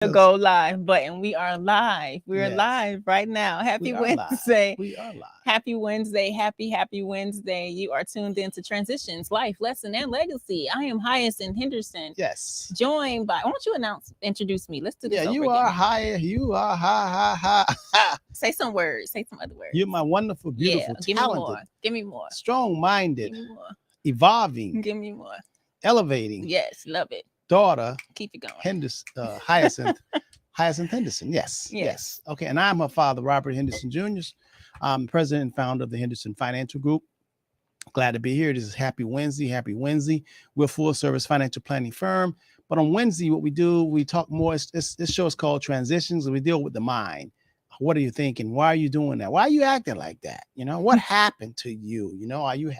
The go live button. We are live. We're Yes, live right now. Happy we are live. Wednesday. We are live. Happy Wednesday. Happy Wednesday. You are tuned into Transitions, Life, Lesson, and Legacy. I am Hyacinth Henderson, Yes. joined by, why don't you introduce me? Let's do this Yeah, over you again. are higher. You are high. Say some words. Say some other words. You're my wonderful, beautiful, give talented, me more. Give me more. strong-minded, Give me more. evolving, Give me more. elevating Yes, love it. daughter, Keep it going. Hyacinth Henderson. Yes. Yes. Okay, and I'm her father, Robert Henderson Jr. I'm president and founder of the Henderson Financial Group. Glad to be here. This is Happy Wednesday. Happy Wednesday. We're a full-service financial planning firm. But on Wednesday, what we do, we talk more. This show is called Transitions, and we deal with the mind. What are you thinking? Why are you doing that? Why are you acting like that? You know, what happened to you? You know, are you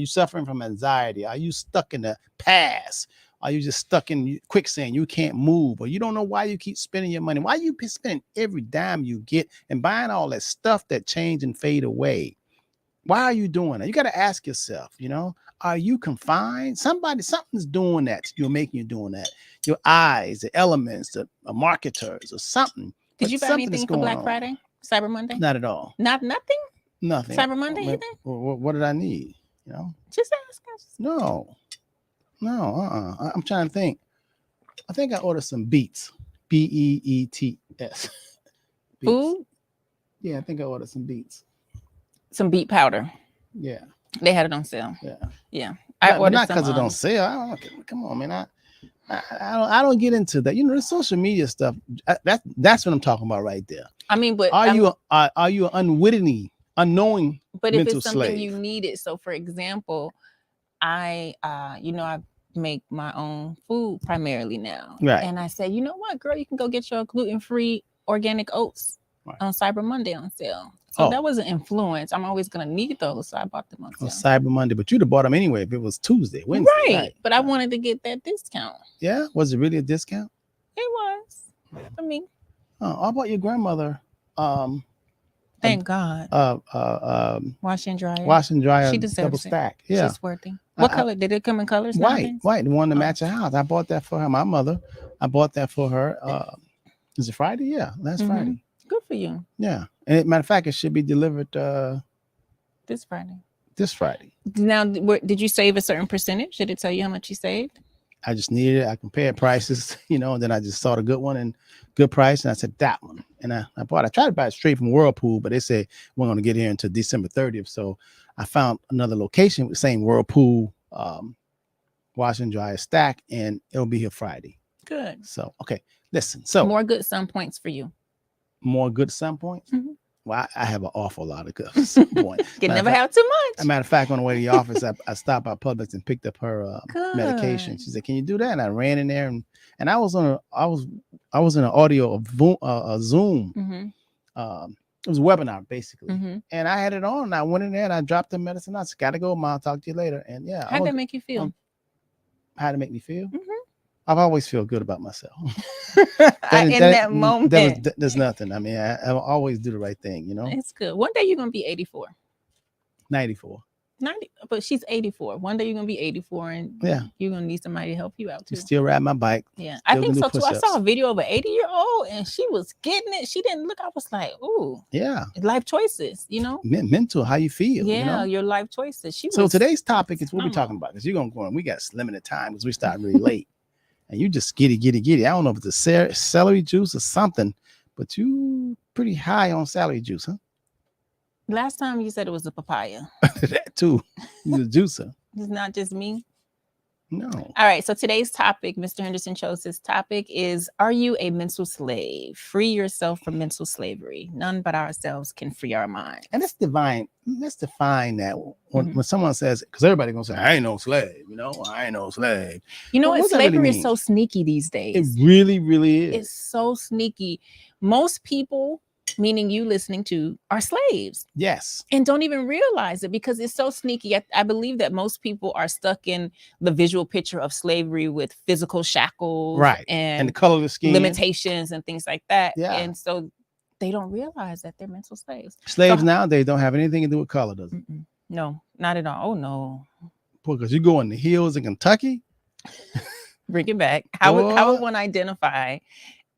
suffering from anxiety? Are you stuck in the past? Are you just stuck in quicksand? You can't move, or you don't know why you keep spending your money. Why you spending every dime you get and buying all that stuff that change and fade away? Why are you doing that? You got to ask yourself, you know, are you confined? Something's doing that. You're making you doing that. Your eyes, the elements, the marketers or something. Did you buy anything for Black Friday? Cyber Monday? Not at all. Nothing? Nothing. Cyber Monday either? What did I need? You know? Just ask us. No. I'm trying to think. I think I ordered some beets. Beets. Food? Yeah, I think I ordered some beets. Some beet powder. Yeah. They had it on sale. Yeah. I But ordered not some. because it don't sell. Come on, man. I don't get into that. You know, the social media stuff. That's what I'm talking about right there. I mean, but are you unwittingly, unknowing? But if it's something slave? you needed, so for example, I make my own food primarily now, right? And I said, you know what, girl, you can go get your gluten-free organic oats on Cyber Monday on sale. So that was an influence. I'm always gonna need those, so I bought them on sale. Cyber Monday, but you'd have bought them anyway if it was Tuesday, Wednesday, right? But I wanted to get that discount. Yeah, was it really a discount? It was for me. Oh, how about your grandmother? Thank God. Wash and dryer. Wash and dryer. She deserves double stack. Yeah, she's worthy. What color did it come in? Colors? White, the one to match her house. I bought that for her. My mother. I bought that for her. Is it Friday? Yeah, last Friday. Good for you. Yeah, and matter of fact, it should be delivered this Friday. This Friday. Now, did you save a certain percentage? Did it tell you how much you saved? I just needed it. I compared prices, you know, and then I just saw the good one and good price, and I said that one. And I bought. I tried to buy it straight from Whirlpool, but they said we're going to get here until December 30th. So I found another location with the same Whirlpool wash and dryer stack, and it'll be here Friday. Good. So okay, listen. So more good sun points for you. More good sun points. Well, I have an awful lot of good sun points. You never have too much. As a matter of fact, on the way to the office, I stopped by Publix and picked up her medication. She said, "Can you do that?" And I ran in there, and I was in an audio of Zoom. It was a webinar basically, and I had it on. And I went in there and I dropped the medicine. I said, "Gotta go, Mom. I'll talk to you later." And yeah, how'd that make you feel? How'd it make me feel? I've always feel good about myself. In that moment, there's nothing. I mean, I always do the right thing, you know. It's good. One day you're gonna be 84. 94. 90, but she's 84. One day you're gonna be 84, and you're gonna need somebody to help you out too. Still ride my bike. Yeah, I think so too. I saw a video of an 80-year-old, and she was getting it. She didn't look. I was like, ooh, yeah, life choices. You know, mental, how you feel. Yeah, you know? Your life choices. Today's topic is what we're talking about, because you're gonna go on. We got limited time because we started really late. And you just giddy. I don't know if it's a celery juice or something, but you pretty high on celery juice, huh? Last time you said it was a papaya. That too. You're a juicer. It's not just me. No. All right. So today's topic, Mr. Henderson chose this topic is, are you a mental slave? Free yourself from mental slavery. None but ourselves can free our mind. And let's define that when someone says, because everybody's going to say, I ain't no slave, you know, I ain't no slave. You know what? Slavery really is so sneaky these days. It really, really is. It's so sneaky. Most people, meaning you listening to, are slaves. Yes. And don't even realize it because it's so sneaky. I believe that most people are stuck in the visual picture of slavery with physical shackles, right, and the color of the skin, limitations and things like that. Yeah. And so they don't realize that they're mental slaves. Slaves nowadays don't have anything to do with color, does it? No, not at all. Oh no. Because you go in the hills in Kentucky. Bring it back. How would one identify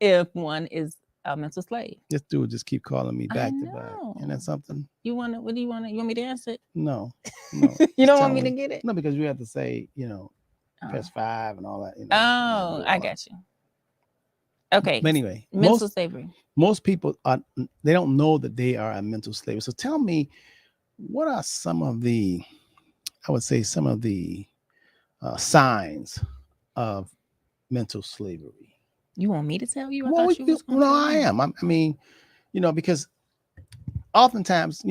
if one is a mental slave. This dude just keep calling me back to know. back. And that's something. You want to? What do you want? You want me to answer it? No. You don't want me to get it? No, because you have to say, press 5 and all that. I got you. Okay. But anyway, mental slavery. Most people they don't know that they are a mental slave. So tell me, what are some of the signs of mental slavery? You want me to tell you? I am. I mean, because oftentimes,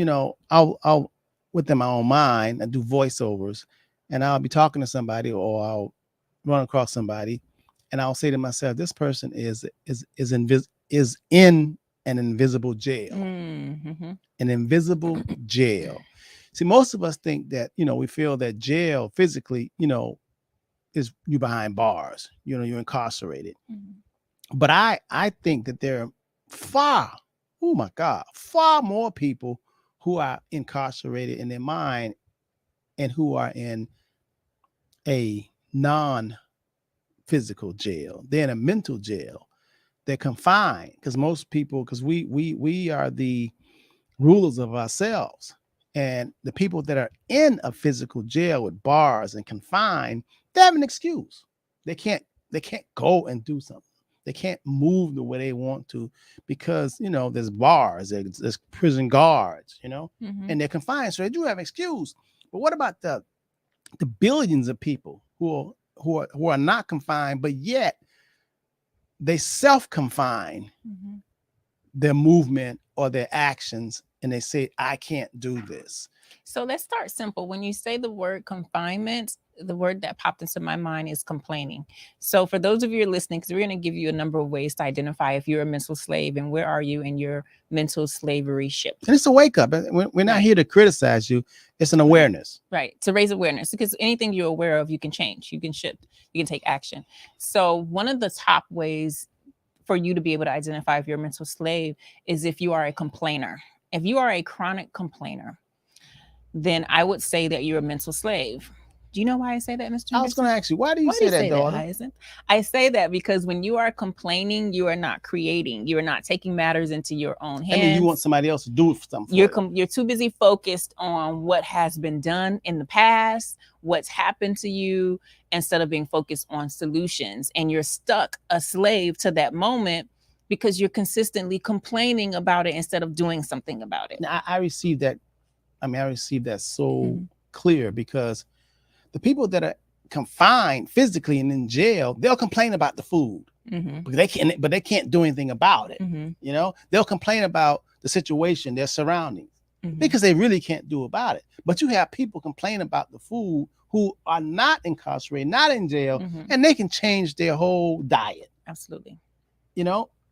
I'll within my own mind, I do voiceovers, and I'll be talking to somebody, or I'll run across somebody, and I'll say to myself, this person is in an invisible jail. Mm-hmm. An invisible jail. See, most of us think that, we feel that jail physically, is you behind bars, you're incarcerated. Mm-hmm. But I think that there are far more people who are incarcerated in their mind and who are in a non-physical jail. They're in a mental jail. They're confined because we are the rulers of ourselves. And the people that are in a physical jail with bars and confined, they have an excuse. They can't go and do something. They can't move the way they want to because, there's bars, there's prison guards, Mm-hmm. and they're confined. So they do have an excuse. But what about the billions of people who are not confined, but yet they self-confine Mm-hmm. their movement or their actions, and they say, I can't do this. So let's start simple. When you say the word confinement, the word that popped into my mind is complaining. So for those of you who are listening, because we're going to give you a number of ways to identify if you're a mental slave and where are you in your mental slavery ship. And it's a wake up. We're not here to criticize you. It's an awareness. Right. To raise awareness, because anything you're aware of, you can change, you can shift, you can take action. So one of the top ways for you to be able to identify if you're a mental slave is if you are a complainer. If you are a chronic complainer, then I would say that you're a mental slave. Do you know why I say that, Mr. I was going to ask you, why do you say that, daughter? I say that because when you are complaining, you are not creating. You are not taking matters into your own hands. I mean, you want somebody else to do something. You're too busy focused on what has been done in the past, what's happened to you, instead of being focused on solutions. And you're stuck a slave to that moment because you're consistently complaining about it instead of doing something about it. Now, I received that. I received that so clear because the people that are confined physically and in jail, they'll complain about the food, but they can't do anything about it. They'll complain about the situation, their surroundings, because they really can't do about it. But you have people complain about the food who are not incarcerated, not in jail, and they can change their whole diet. Absolutely.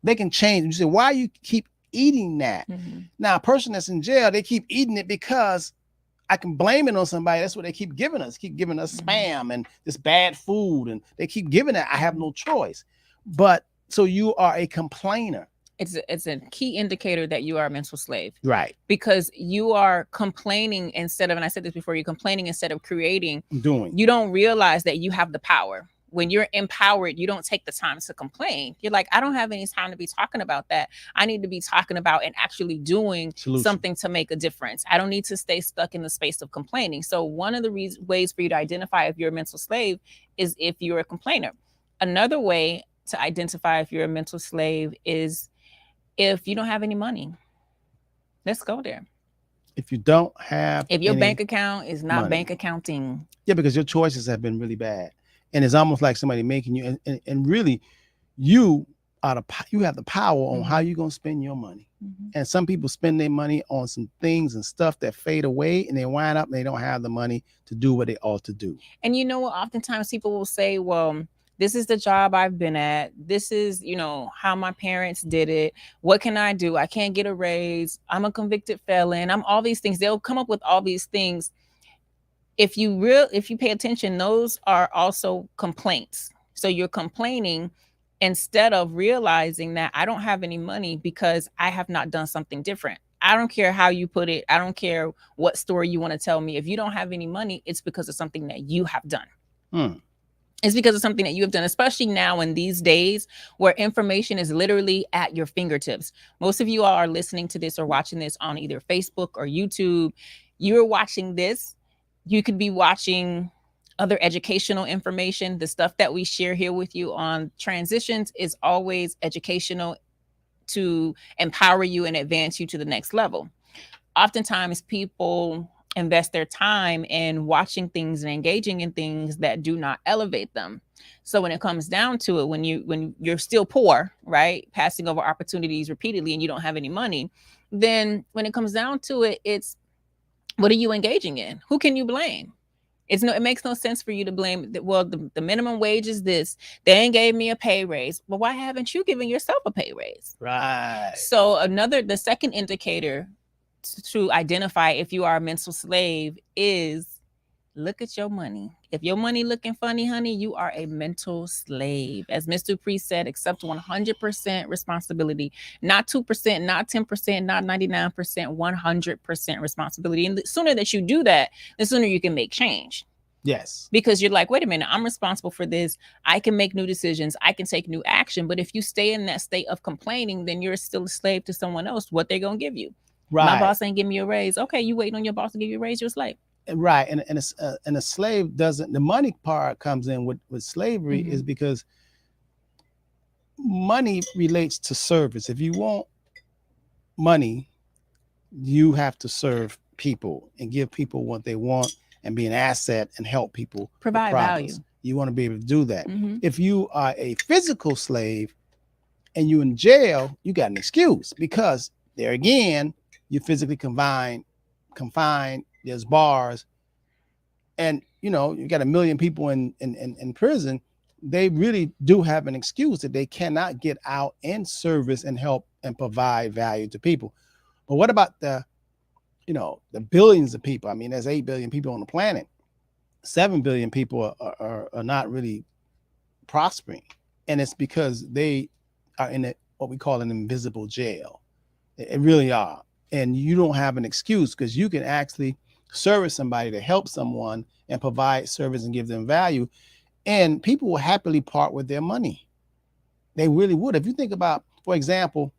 They can change. You say, why you keep eating that? Now, a person that's in jail, they keep eating it because I can blame it on somebody. That's what they keep giving us. Keep giving us spam and this bad food, and they keep giving it. I have no choice. But so you are a complainer. It's a key indicator that you are a mental slave, right? Because you are complaining instead of, and I said this before, you're complaining instead of creating. You don't realize that you have the power. When you're empowered, you don't take the time to complain. You're like, I don't have any time to be talking about that. I need to be talking about and actually doing something to make a difference. I don't need to stay stuck in the space of complaining. So one of the ways for you to identify if you're a mental slave is if you're a complainer. Another way to identify if you're a mental slave is if you don't have any money. Let's go there. If you don't have, if your bank account is not bank accounting. Yeah, because your choices have been really bad. And it's almost like somebody making you, and really, you have the power on how you're going to spend your money. And some people spend their money on some things and stuff that fade away, and they wind up and they don't have the money to do what they ought to do. And oftentimes people will say, well, this is the job I've been at. This is, how my parents did it. What can I do? I can't get a raise. I'm a convicted felon. I'm all these things. They'll come up with all these things. If you pay attention, those are also complaints. So you're complaining instead of realizing that I don't have any money because I have not done something different. I don't care how you put it. I don't care what story you want to tell me. If you don't have any money, it's because of something that you have done. It's because of something that you have done, especially now in these days where information is literally at your fingertips. Most of you all are listening to this or watching this on either Facebook or YouTube. You're watching this. You could be watching other educational information. The stuff that we share here with you on transitions is always educational to empower you and advance you to the next level. Oftentimes, people invest their time in watching things and engaging in things that do not elevate them. So when it comes down to it, when you're still poor, right, passing over opportunities repeatedly and you don't have any money, then when it comes down to it, it's what are you engaging in? Who can you blame? It makes no sense for you to blame the minimum wage is this. They ain't gave me a pay raise. Well, why haven't you given yourself a pay raise? Right. So the second indicator to identify if you are a mental slave is look at your money. If your money looking funny, honey, you are a mental slave. As Mr. Priest said, accept 100% responsibility, not 2%, not 10%, not 99%, 100% responsibility. And the sooner that you do that, the sooner you can make change. Yes. Because you're like, wait a minute, I'm responsible for this. I can make new decisions. I can take new action. But if you stay in that state of complaining, then you're still a slave to someone else. What they're going to give you. Right. My boss ain't giving you a raise. Okay, you waiting on your boss to give you a raise, you're a slave. Right. And a slave doesn't, the money part comes in with slavery is because money relates to service. If you want money, you have to serve people and give people what they want and be an asset and help people provide value. You want to be able to do that. If you are a physical slave and you're in jail, you got an excuse because there again, you're physically confined, there's bars, and you got 1 million people in prison. They really do have an excuse that they cannot get out and service and help and provide value to people. But what about the billions of people? I mean, there's 8 billion people on the planet. 7 billion people are not really prospering. And it's because they are in what we call an invisible jail. It really are. And you don't have an excuse because you can actually service somebody to help someone and provide service and give them value. And people will happily part with their money. They really would. If you think about, for example,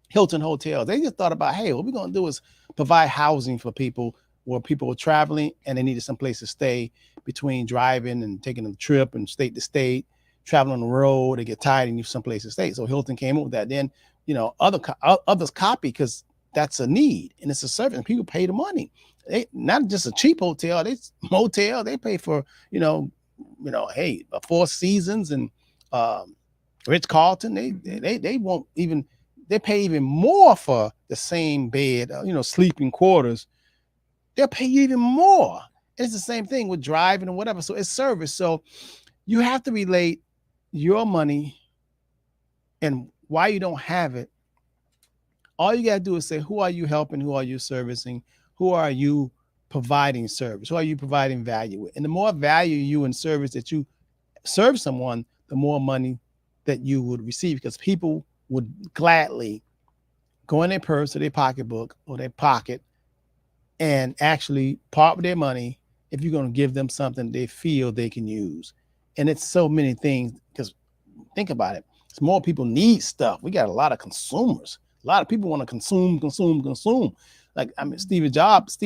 Hilton Hotels, they just thought about, hey, what we're going to do is provide housing for people where people were traveling and they needed some place to stay between driving and taking a trip and state to state, traveling on the road, they get tired and need some place to stay. So Hilton came up with that. Then, others copy because that's a need and it's a service and people pay the money. They not just a cheap hotel, it's motel. They pay for, hey, 4 Seasons and Ritz Carlton. They won't even, they pay even more for the same bed, sleeping quarters. They'll pay you even more. It's the same thing with driving and whatever. So it's service. So you have to relate your money and why you don't have it. All you got to do is say, who are you helping? Who are you servicing? Who are you providing service? Who are you providing value with? And the more value you and service that you serve someone, the more money that you would receive, because people would gladly go in their purse or their pocketbook or their pocket and actually part with their money if you're going to give them something they feel they can use. And it's so many things, because think about it. It's more people need stuff. We got a lot of consumers. A lot of people want to consume. Like, I mean, Steve Jobs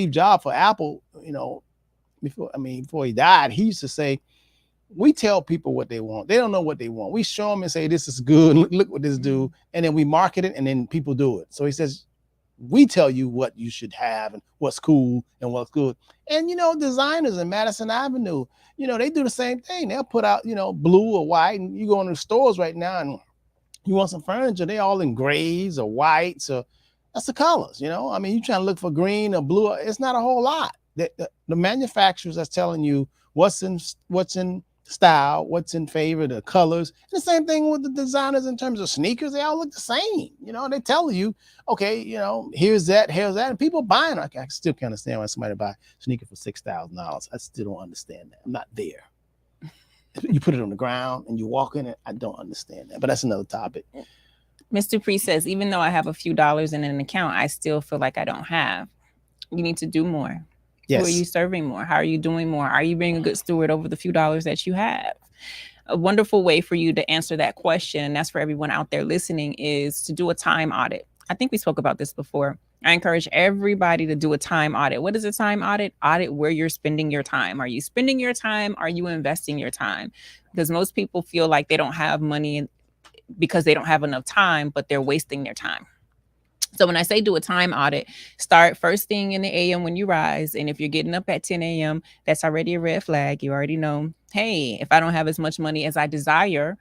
for Apple, before he died, he used to say, we tell people what they want. They don't know what they want. We show them and say, this is good. Look what this do. And then we market it and then people do it. So he says, we tell you what you should have and what's cool and what's good. And, designers in Madison Avenue, they do the same thing. They'll put out, blue or white, and you go into the stores right now and you want some furniture, they all in grays or whites, or that's the colors, I mean, you trying to look for green or blue. It's not a whole lot. The manufacturers are telling you what's in style, what's in favor, the colors. The same thing with the designers in terms of sneakers. They all look the same. They tell you, okay, here's that, and people buying. I still can't understand why somebody buy a sneaker for $6,000. I still don't understand that. I'm not there. You put it on the ground and you walk in it. I don't understand that, but that's another topic. Mr. Priest says, even though I have a few dollars in an account, I still feel like I don't have. You need to do more. Yes. Who are you serving more? How are you doing more? Are you being a good steward over the few dollars that you have? A wonderful way for you to answer that question, and that's for everyone out there listening, is to do a time audit. I think we spoke about this before. I encourage everybody to do a time audit. What is a time audit? Audit where you're spending your time. Are you spending your time? Are you investing your time? Because most people feel like they don't have money because they don't have enough time, but they're wasting their time. So when I say do a time audit, start first thing in the AM when you rise. And if you're getting up at 10 a.m., that's already a red flag. You already know, hey, if I don't have as much money as I desire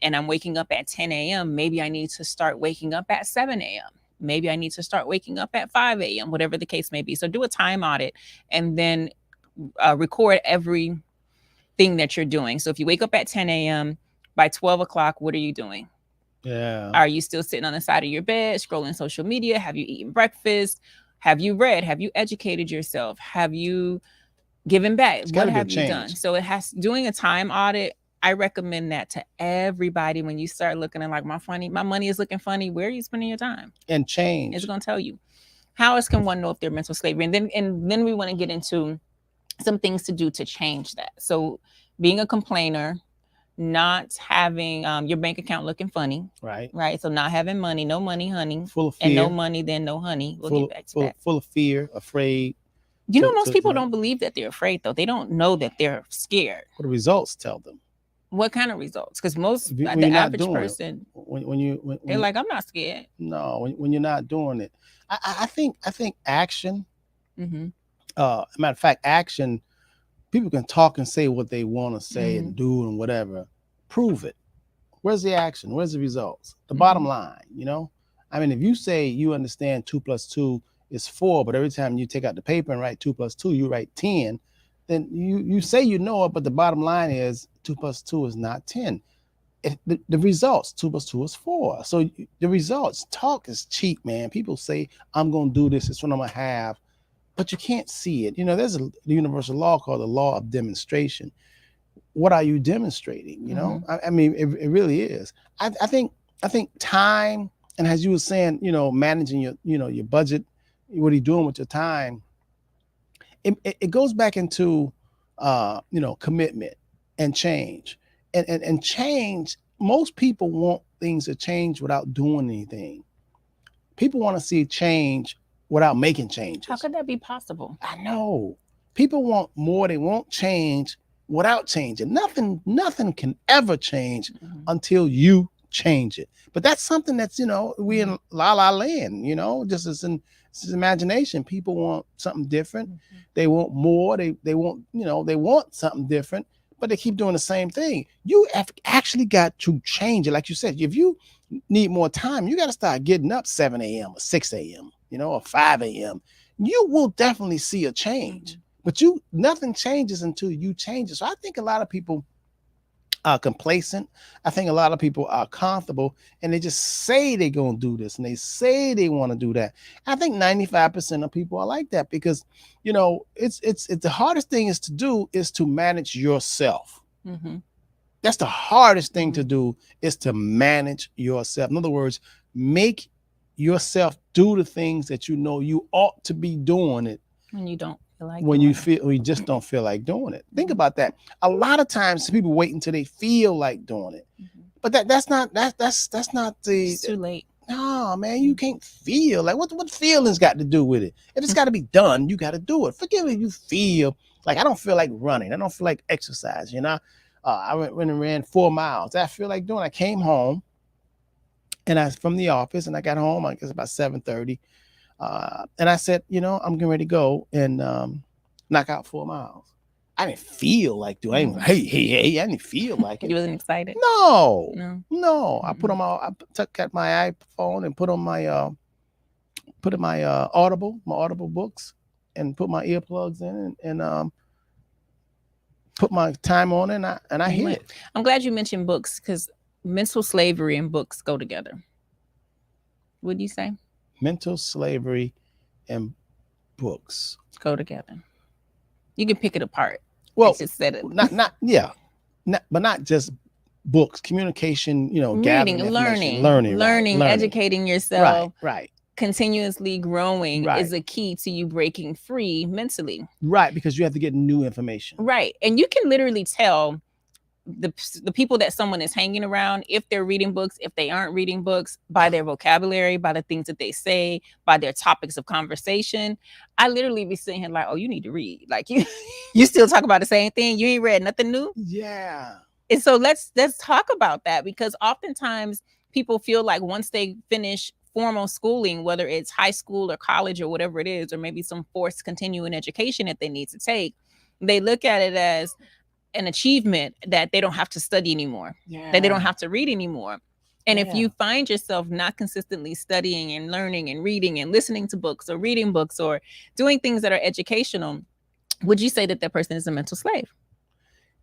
and I'm waking up at 10 a.m., maybe I need to start waking up at 7 a.m. Maybe I need to start waking up at 5 a.m., whatever the case may be. So do a time audit and then record everything that you're doing. So if you wake up at 10 a.m., by 12 o'clock, what are you doing? Yeah. Are you still sitting on the side of your bed, scrolling social media? Have you eaten breakfast? Have you read? Have you educated yourself? Have you given back? What have you done? So it has doing a time audit. I recommend that to everybody. When you start looking at like my money is looking funny. Where are you spending your time? And change. It's going to tell you. How else can one know if they're mental slavery? And then we want to get into some things to do to change that. So being a complainer, not having your bank account looking funny, right? So not having money, no money, honey, full of fear, and no money, then no honey. We'll get back to that. Full of fear, afraid. You know, most people don't believe that they're afraid, though. They don't know that they're scared. What the results tell them? What kind of results? Because most the average person, when they're like, I'm not scared. No, when you're not doing it, I think action. Matter of fact, action. People can talk and say what they want to say and do and whatever. Prove it. Where's the action? Where's the results? The bottom line, you know? I mean, if you say you understand 2 + 2 is 4, but every time you take out the paper and write 2 + 2, you write 10, then you say you know it, but the bottom line is 2 + 2 is not 10. The results, 2 + 2 is 4. So the results, talk is cheap, man. People say, I'm going to do this. It's what I'm going to have. But you can't see it. You know, there's a universal law called the law of demonstration. What are you demonstrating? You know, I mean, it really is. I think time, and as you were saying, you know, managing your budget, what are you doing with your time? It goes back into commitment and change. And change, most people want things to change without doing anything. People want to see change without making changes. How could that be possible? I know. People want more. They want change without changing. Nothing can ever change until you change it. But that's something that's, we in la la land, just as in imagination. People want something different. They want more. They want, they want something different, but they keep doing the same thing. You have actually got to change it. Like you said, if you need more time, you got to start getting up 7 a.m. or 6 a.m., or 5 a.m. You will definitely see a change, but nothing changes until you change it. So I think a lot of people are complacent. I think a lot of people are comfortable and they just say they're going to do this and they say they want to do that. I think 95% of people are like that because, it's the hardest thing is to manage yourself. That's the hardest thing to do, is to manage yourself. In other words, make yourself do the things that you ought to be doing it when you don't feel like you just don't feel like doing it. Think about that. A lot of times people wait until they feel like doing it, but that's not the. It's too late. No, man, you can't feel like what feelings got to do with it. If it's got to be done, you got to do it. Forget if you feel like I don't feel like running. I don't feel like exercise. I went and ran 4 miles. I feel like doing. I came home. And I was from the office, and I got home, I guess about 7:30. And I said, I'm getting ready to go and knock out 4 miles. I didn't feel like doing it. Hey, I didn't feel like it. You wasn't excited? No. I put on I took out my iPhone and put in my Audible books and put my earplugs in and put my time on it and I hit it. I'm glad you mentioned books because mental slavery and books go together. What do you say? Mental slavery and books go together. You can pick it apart. Well, just said it. But not just books. Communication, reading, learning, educating yourself. Right. continuously growing Right. is a key to you breaking free mentally. Right, because you have to get new information. Right. And you can literally tell the people that someone is hanging around, if they're reading books, if they aren't reading books, by their vocabulary, by the things that they say, by their topics of conversation. I literally be sitting here like, oh, you need to read. Like you still talk about the same thing. You ain't read nothing new. Yeah. And so let's talk about that, because oftentimes people feel like once they finish formal schooling, whether it's high school or college or whatever it is, or maybe some forced continuing education that they need to take, they look at it as an achievement that they don't have to study anymore, that they don't have to read anymore. And if you find yourself not consistently studying and learning and reading and listening to books or reading books or doing things that are educational, would you say that that person is a mental slave?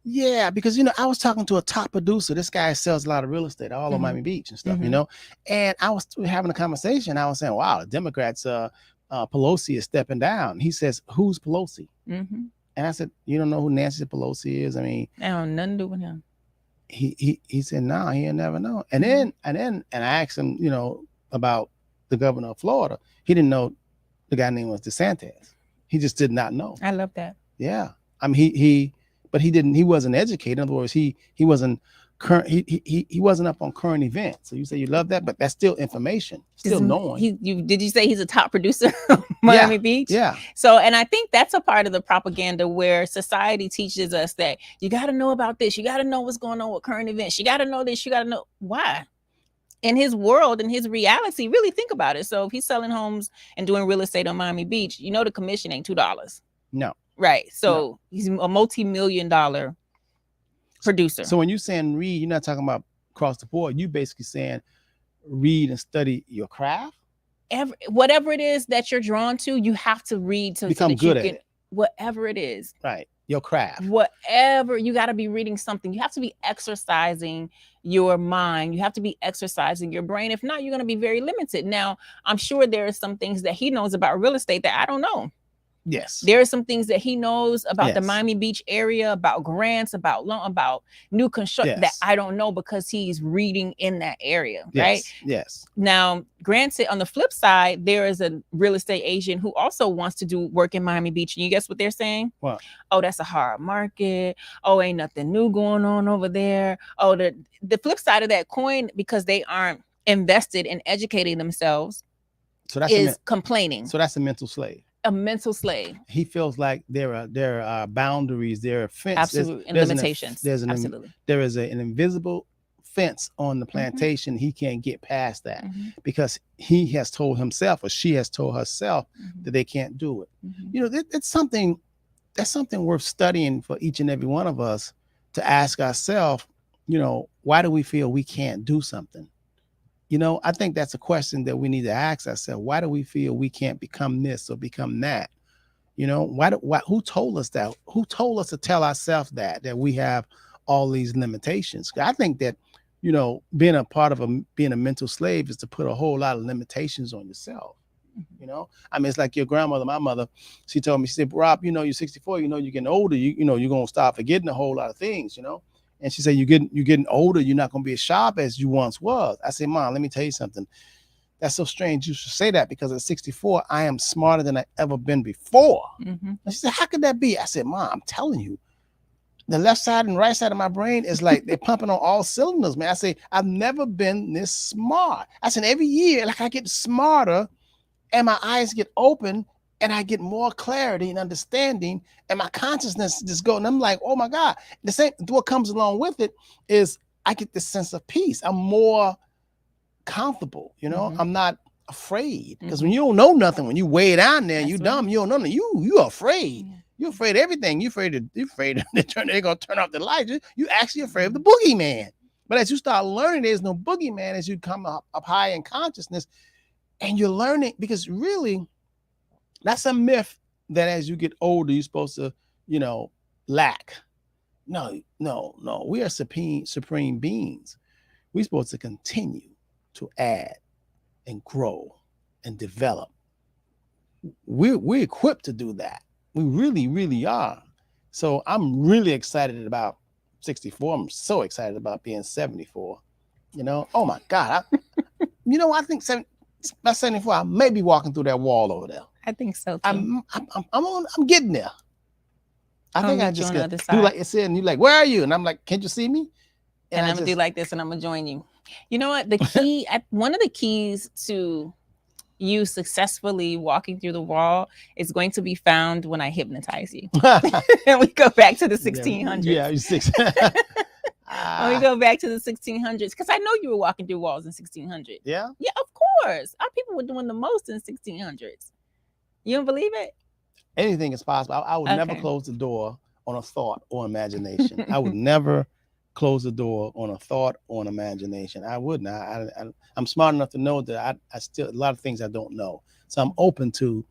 Yeah, because, I was talking to a top producer. This guy sells a lot of real estate all on Miami Beach and stuff, and I was having a conversation. I was saying, wow, the Democrats, Pelosi is stepping down. He says, who's Pelosi? And I said, you don't know who Nancy Pelosi is? I mean, I don't nothing to do with him. He said, no, he'll never know. And then I asked him, about the governor of Florida. He didn't know the guy named was DeSantis. He just did not know. I love that. Yeah. I mean, but he wasn't educated. In other words, he wasn't current. He wasn't up on current events. So you say you love that, but that's still information, still knowing. Did you say he's a top producer of Miami Beach? Yeah. So, and I think that's a part of the propaganda where society teaches us that you got to know about this. You got to know what's going on with current events. You got to know this. You got to know why. In his world, in his reality, really think about it. So if he's selling homes and doing real estate on Miami Beach, the commission ain't $2. No. Right. So he's a multi-million-dollar producer. So when you're saying read, you're not talking about across the board. You basically saying read and study your craft. Whatever it is that you're drawn to, you have to read to become good at it. Whatever it is. Right. Your craft. Whatever, you got to be reading something. You have to be exercising your mind. You have to be exercising your brain. If not, you're going to be very limited. Now, I'm sure there are some things that he knows about real estate that I don't know. Yes. There are some things that he knows about the Miami Beach area, about grants, about new construction that I don't know because he's reading in that area, right? Yes. Now, granted, on the flip side, there is a real estate agent who also wants to do work in Miami Beach. And you guess what they're saying? What? Oh, that's a hard market. Oh, ain't nothing new going on over there. Oh, the flip side of that coin, because they aren't invested in educating themselves, is complaining. So that's a mental slave. A mental slave. He feels like there are boundaries, there are fences. Absolutely. And limitations. There is an invisible fence on the plantation. He can't get past that because he has told himself, or she has told herself, that they can't do it. That's something worth studying for each and every one of us, to ask ourselves, why do we feel we can't do something? I think that's a question that we need to ask ourselves. Why do we feel we can't become this or become that? Who told us that? Who told us to tell ourselves that we have all these limitations? I think that, being a part of being a mental slave is to put a whole lot of limitations on yourself. I mean, it's like your grandmother, my mother, she told me, she said, Rob, you're 64, you're getting older, you're going to start forgetting a whole lot of things, And she said, you're getting older. You're not going to be as sharp as you once was. I said, Mom, let me tell you something. That's so strange you should say that, because at 64, I am smarter than I've ever been before. And she said, how could that be? I said, Mom, I'm telling you, the left side and right side of my brain is like they're pumping on all cylinders, man. I say, I've never been this smart. I said, every year, like I get smarter and my eyes get open and I get more clarity and understanding, and my consciousness just go. And I'm like, oh my God. The same, what comes along with it is I get this sense of peace. I'm more comfortable, I'm not afraid. Because when you don't know nothing, when you way down there, you dumb, you don't know nothing, you're afraid. Yeah. You're afraid of everything. You're afraid they're gonna turn off the lights. You're actually afraid of the boogeyman. But as you start learning, there's no boogeyman as you come up high in consciousness, and you're learning, because really, that's a myth that as you get older, you're supposed to, lack. No. We are supreme beings. We're supposed to continue to add and grow and develop. We're equipped to do that. We really, really are. So I'm really excited about 64. I'm so excited about being 74. Oh my God. I think by 74, I may be walking through that wall over there. I think so too. I'm getting there. I think I just got do like it said, and you're like, where are you? And I'm like, can't you see me? And I'm gonna do like this, and I'm gonna join you. You know what? The key, one of the keys to you successfully walking through the wall is going to be found when I hypnotize you. And we go back to the 1600s. Yeah, you're 6. When we go back to the 1600s, because I know you were walking through walls in 1600. Yeah? Yeah, of course. Our people were doing the most in 1600s. You don't believe it? Anything is possible. I would never close the door on a thought or imagination. I would never close the door on a thought or an imagination. I wouldn't. I'm smart enough to know that I still, a lot of things I don't know. So I'm open to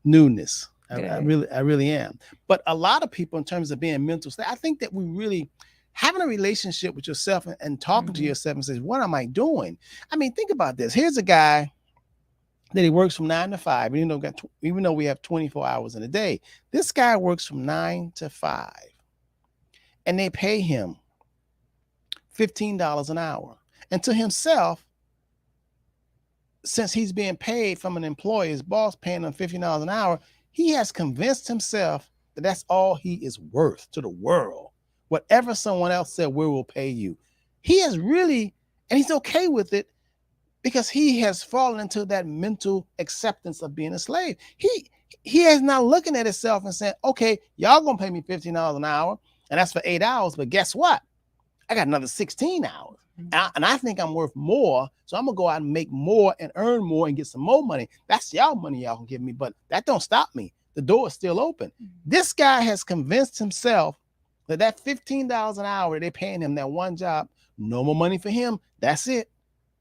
newness. I really am. But a lot of people, in terms of being mental state, I think that we really having a relationship with yourself and talking to yourself and says, what am I doing? I mean, think about this. Here's a guy that he works from 9 to 5. Even though we have 24 hours in a day, this guy works from 9 to 5, and they pay him $15 an hour. And to himself, since he's being paid from an employer, his boss paying him $15 an hour, he has convinced himself that that's all he is worth to the world. Whatever someone else said, we will pay you. He has really, and he's okay with it, because he has fallen into that mental acceptance of being a slave. He is now looking at himself and saying, okay, y'all gonna pay me $15 an hour, and that's for 8 hours, but guess what? I got another 16 hours. And I think I'm worth more, so I'm gonna go out and make more and earn more and get some more money. That's y'all money y'all can give me, but that don't stop me. The door is still open. This guy has convinced himself that $15 an hour they're paying him, that one job, no more money for him. That's it.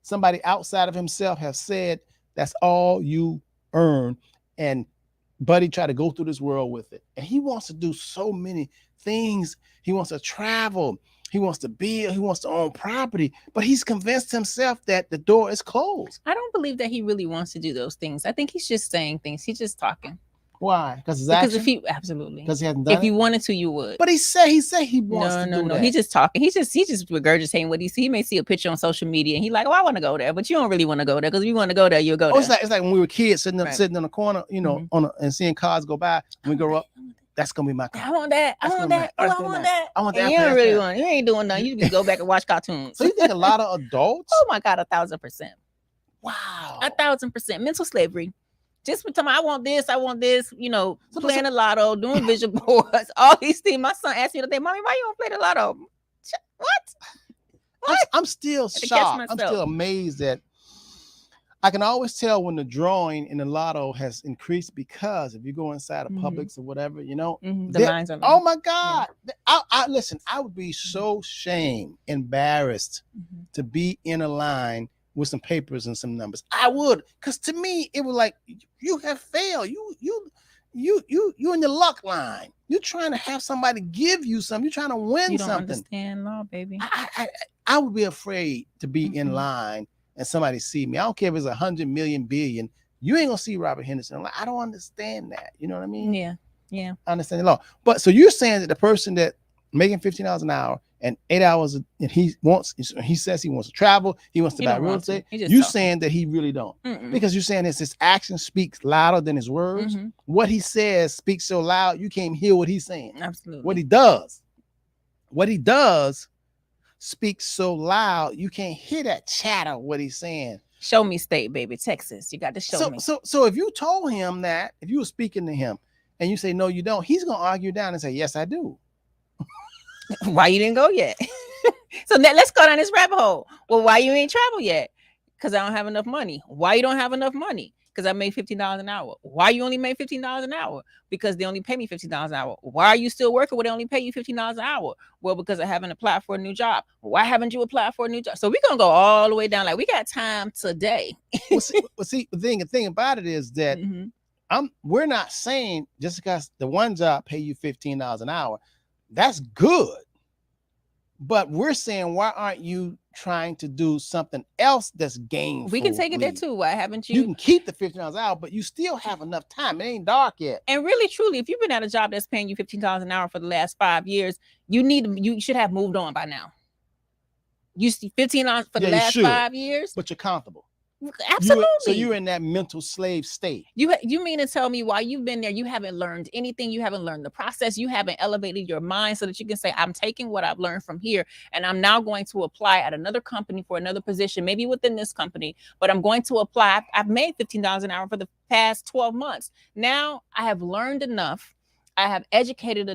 Somebody outside of himself has said that's all you earn. And Buddy tried to go through this world with it. And he wants to do so many things. He wants to travel. He wants to build. He wants to own property. But he's convinced himself that the door is closed. I don't believe that he really wants to do those things. I think he's just saying things. He's just talking. Why? Because if he absolutely, because he hasn't done if you wanted to, you would. But he said he wants to do that. He's just talking. He's just regurgitating what he see. He may see a picture on social media and he's like, "Oh, I want to go there," but you don't really want to go there, because if you want to go there, you'll go there. It's like when we were kids sitting in the corner, and seeing cars go by. When we grow up, that's gonna be my car. I want that. I want that. Oh, I want that. I want that. You don't really want. You ain't doing nothing. You just go back and watch cartoons. So you think a lot of adults? Oh my God, 1,000%. Wow, 1,000% mental slavery. Just for time, I want this, playing the lotto, doing vision boards, all these things. My son asked me today, "Mommy, why you don't play the lotto?" What? I'm still shocked. I'm still amazed that I can always tell when the drawing in the lotto has increased, because if you go inside of Publix or whatever, the lines are long. Oh my God. Yeah. I listen, I would be so embarrassed to be in a line with some papers and some numbers. I would, because to me it was like, you have failed. You in the luck line. You're trying to have somebody give you something. You're trying to win something. You don't understand law, baby. I would be afraid to be in line and somebody see me. I don't care if it's 100 million billion. You ain't gonna see Robert Henderson. I'm like, I don't understand that. You know what I mean? Yeah. I understand the law. But so you're saying that the person that making $15 an hour and 8 hours, and he says he wants to travel, he wants to buy real estate. You saying that he really don't? Because you're saying his action speaks louder than his words. What he says speaks so loud you can't hear what he's saying. Absolutely. What he does speaks so loud you can't hear that chatter. What he's saying. Show me state, baby. Texas. You got to show me. So if you told him that, if you were speaking to him and you say no, you don't, he's gonna argue down and say yes, I do. Why you didn't go yet? So let's go down this rabbit hole. Well, why you ain't traveled yet? Because I don't have enough money. Why you don't have enough money? Because I made $15 an hour. Why you only made $15 an hour? Because they only pay me $15 an hour. Why are you still working where they only pay you $15 an hour? Well, because I haven't applied for a new job. Why haven't you applied for a new job? So we're gonna go all the way down. Like, we got time today. See, the thing about it is that we're not saying just because the one job pay you $15 an hour, that's good. But we're saying, why aren't you trying to do something else that's gainful? We can take it there too. Why haven't you? You can keep the $15 out, but you still have enough time. It ain't dark yet. And really, truly, if you've been at a job that's paying you $15 an hour for the last 5 years, you should have moved on by now. You see $15 for the last 5 years, but you're comfortable. Absolutely. So you're in that mental slave state. You mean to tell me while you've been there, you haven't learned anything? You haven't learned the process. You haven't elevated your mind so that you can say, I'm taking what I've learned from here and I'm now going to apply at another company for another position, maybe within this company, but I'm going to apply. I've made $15 an hour for the past 12 months. Now I have learned enough. I have educated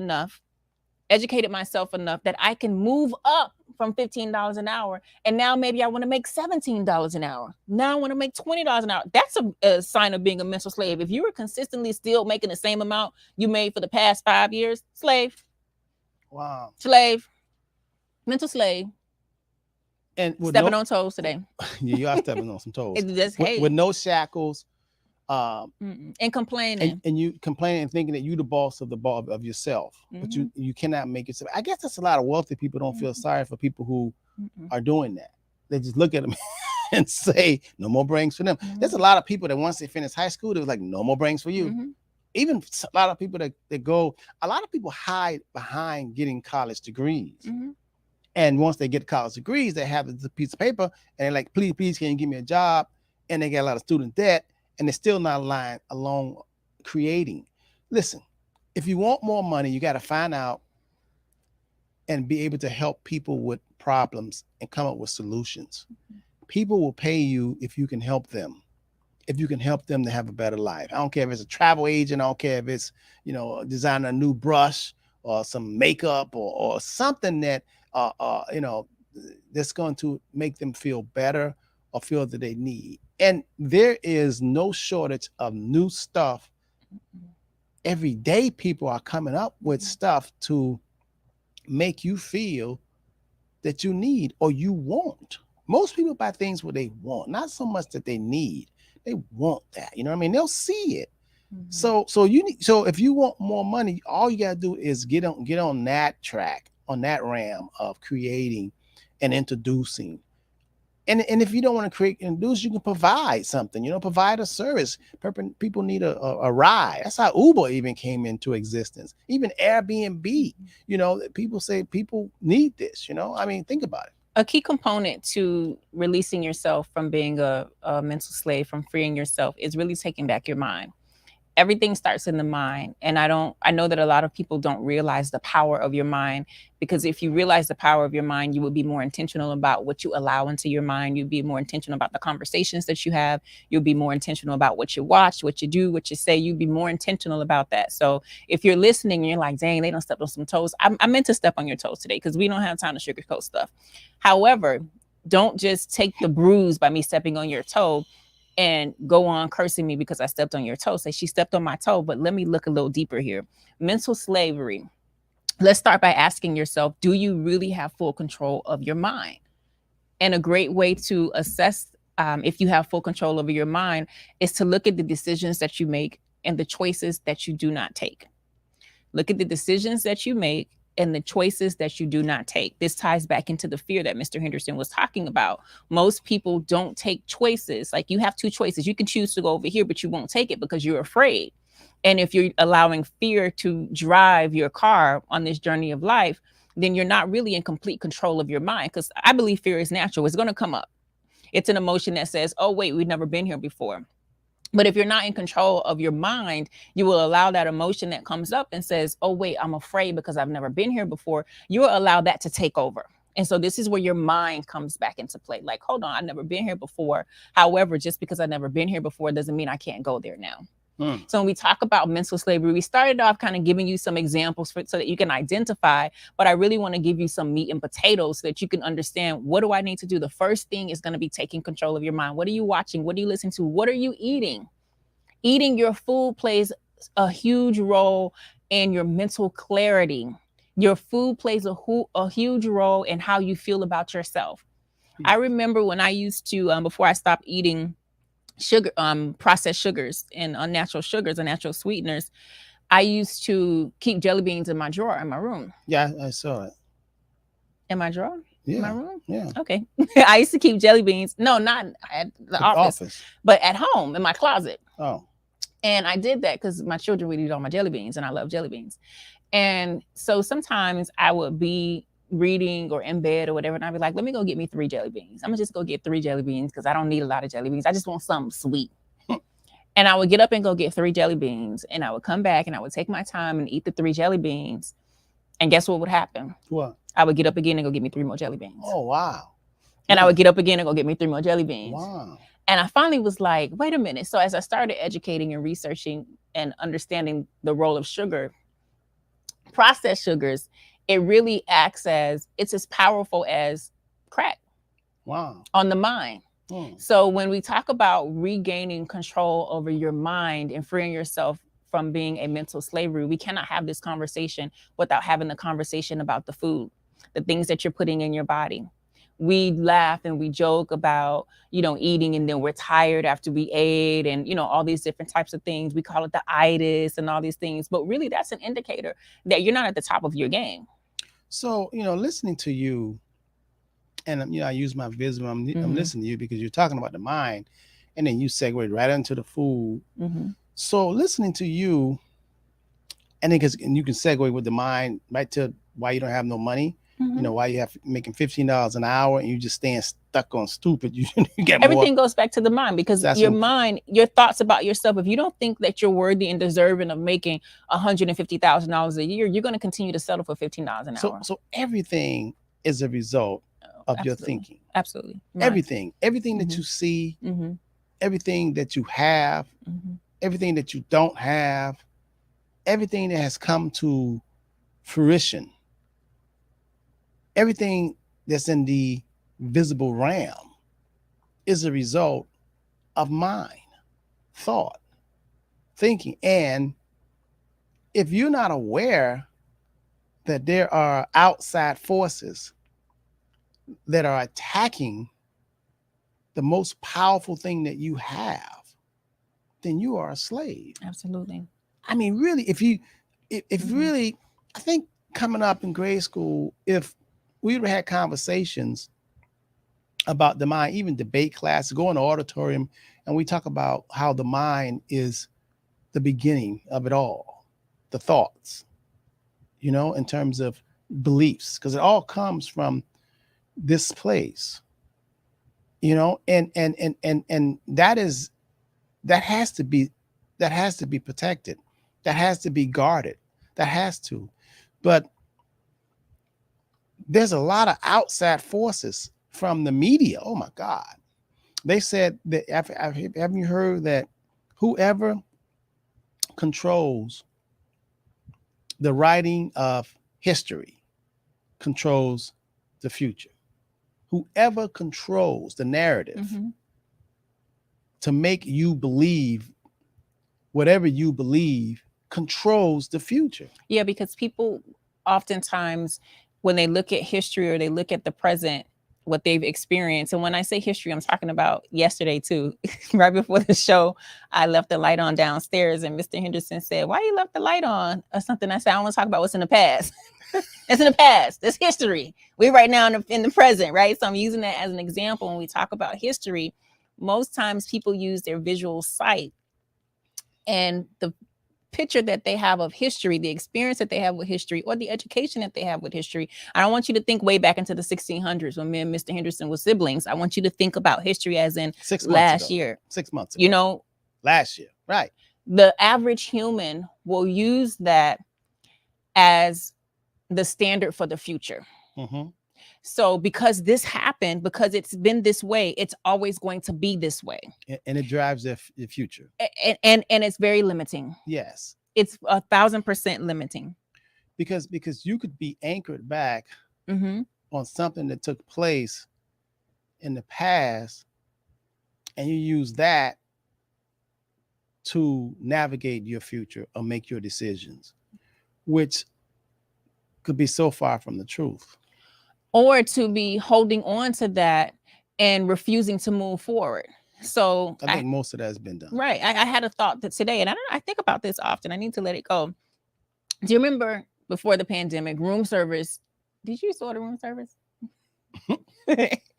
myself enough that I can move up from $15 an hour. And now maybe I want to make $17 an hour. Now I want to make $20 an hour. That's a sign of being a mental slave. If you were consistently still making the same amount you made for the past 5 years, slave. Wow. Slave. Mental slave. And stepping on toes today. Yeah, you are stepping on some toes. It's just hate. With no shackles. And complaining. And you complaining and thinking that you the boss of yourself, but you cannot make yourself. I guess that's a lot of wealthy people don't feel sorry for people who are doing that. They just look at them and say, no more brains for them. There's a lot of people that once they finish high school, they was like, no more brains for you. Even a lot of people a lot of people hide behind getting college degrees. And once they get college degrees, they have this piece of paper and they're like, please, can you give me a job? And they get a lot of student debt. And they're still not aligned along creating. Listen, if you want more money, you got to find out and be able to help people with problems and come up with solutions. People will pay you if you can help them. If you can help them to have a better life. I don't care if it's a travel agent. I don't care if it's, designing a new brush or some makeup or something that, that's going to make them feel better or feel that they need. And there is no shortage of new stuff. Every day, people are coming up with stuff to make you feel that you need or you want. Most people buy things what they want, not so much that they need. They want that. You know what I mean? They'll see it. So if you want more money, all you gotta do is get on that track, on that ram of creating and introducing. And if you don't want to create and introduce, you can provide something, provide a service. People need a ride. That's how Uber even came into existence. Even Airbnb, people say people need this, I mean, think about it. A key component to releasing yourself from being a mental slave, from freeing yourself, is really taking back your mind. Everything starts in the mind. And I know that a lot of people don't realize the power of your mind, because if you realize the power of your mind, you would be more intentional about what you allow into your mind. You'd be more intentional about the conversations that you have. You'll be more intentional about what you watch, what you do, what you say. You'd be more intentional about that. So if you're listening and you're like, dang, they don't step on some toes. I meant to step on your toes today because we don't have time to sugarcoat stuff. However, don't just take the bruise by me stepping on your toe and go on cursing me because I stepped on your toe. Say she stepped on my toe, but let me look a little deeper here. Mental slavery. Let's start by asking yourself, do you really have full control of your mind? And a great way to assess if you have full control over your mind is to look at the decisions that you make and the choices that you do not take. Look at the decisions that you make and the choices that you do not take. This ties back into the fear that Mr. Henderson was talking about. Most people don't take choices. Like, you have two choices. You can choose to go over here, but you won't take it because you're afraid. And if you're allowing fear to drive your car on this journey of life, then you're not really in complete control of your mind, because I believe fear is natural. It's going to come up. It's an emotion that says, oh, wait, we've never been here before. But if you're not in control of your mind, you will allow that emotion that comes up and says, oh, wait, I'm afraid because I've never been here before. You will allow that to take over. And so this is where your mind comes back into play. Like, hold on, I've never been here before. However, just because I've never been here before doesn't mean I can't go there now. So when we talk about mental slavery, we started off kind of giving you some examples so that you can identify, but I really want to give you some meat and potatoes so that you can understand, what do I need to do? The first thing is going to be taking control of your mind. What are you watching? What are you listening to? What are you eating? Eating your food plays a huge role in your mental clarity. Your food plays a huge role in how you feel about yourself. I remember when I used to, before I stopped eating sugar, processed sugars and unnatural sugars, unnatural sweeteners, I used to keep jelly beans in my drawer in my room. Yeah, I saw it. In my drawer? Yeah. In my room? Yeah. Okay. I used to keep jelly beans. No, not at the office, but at home in my closet. Oh. And I did that because my children would eat all my jelly beans and I love jelly beans. And so sometimes I would be reading or in bed or whatever, and I'd be like, let me go get me 3 jelly beans. I'm gonna just go get 3 jelly beans because I don't need a lot of jelly beans. I just want something sweet. And I would get up and go get 3 jelly beans, and I would come back and I would take my time and eat the 3 jelly beans. And guess what would happen? What? I would get up again and go get me 3 more jelly beans. Oh, wow. And I would get up again and go get me 3 more jelly beans. Wow. And I finally was like, wait a minute. So as I started educating and researching and understanding the role of sugar, processed sugars, it really acts as, it's as powerful as crack. Wow. On the mind. So when we talk about regaining control over your mind and freeing yourself from being a mental slavery, we cannot have this conversation without having the conversation about the food, the things that you're putting in your body. We laugh and we joke about, eating, and then we're tired after we ate, and, all these different types of things. We call it the itis and all these things, but really that's an indicator that you're not at the top of your game. So, listening to you, and I use my wisdom. I'm listening to you because you're talking about the mind, and then you segue right into the food. So listening to you, and then you can segue with the mind right to why you don't have no money. Why you have making $15 an hour and you just staying stuck on stupid. You get everything goes back to the mind, because your mind, your thoughts about yourself. If you don't think that you're worthy and deserving of making $150,000 a year, you're going to continue to settle for $15 an hour. So everything is a result of your thinking. Absolutely. Everything that you see, everything that you have, everything that you don't have, everything that has come to fruition, everything that's in the visible realm is a result of mind, thought, thinking. And if you're not aware that there are outside forces that are attacking the most powerful thing that you have, then you are a slave. Absolutely. I mean, really, if really, I think coming up in grade school, if we would have had conversations about the mind, even debate class, go in the auditorium, and we talk about how the mind is the beginning of it all, the thoughts, in terms of beliefs, because it all comes from this place, and that has to be protected, that has to be guarded, but there's a lot of outside forces from the media. Oh my God. They said that, haven't you heard that whoever controls the writing of history controls the future? Whoever controls the narrative to make you believe whatever you believe controls the future. Yeah, because people oftentimes, when they look at history or they look at the present, what they've experienced. And when I say history, I'm talking about yesterday too. Right before the show, I left the light on downstairs and Mr. Henderson said, why you left the light on or something? I said, I want to talk about what's in the past. It's in the past. It's history. We're right now in the present, right? So I'm using that as an example. When we talk about history, most times people use their visual sight and the picture that they have of history, the experience that they have with history, or the education that they have with history. I don't want you to think way back into the 1600s when me and Mr. Henderson were siblings. I want you to think about history as in 6 months last ago. year. 6 months ago. Last year, right. The average human will use that as the standard for the future. So because this happened, because it's been this way, it's always going to be this way. And it drives the future. And it's very limiting. Yes. It's 1,000% limiting. Because you could be anchored back on something that took place in the past, and you use that to navigate your future or make your decisions, which could be so far from the truth. Or to be holding on to that and refusing to move forward. So I think most of that has been done. Right. I had a thought that today, and I think about this often. I need to let it go. Do you remember before the pandemic, room service? Did you used to order room service?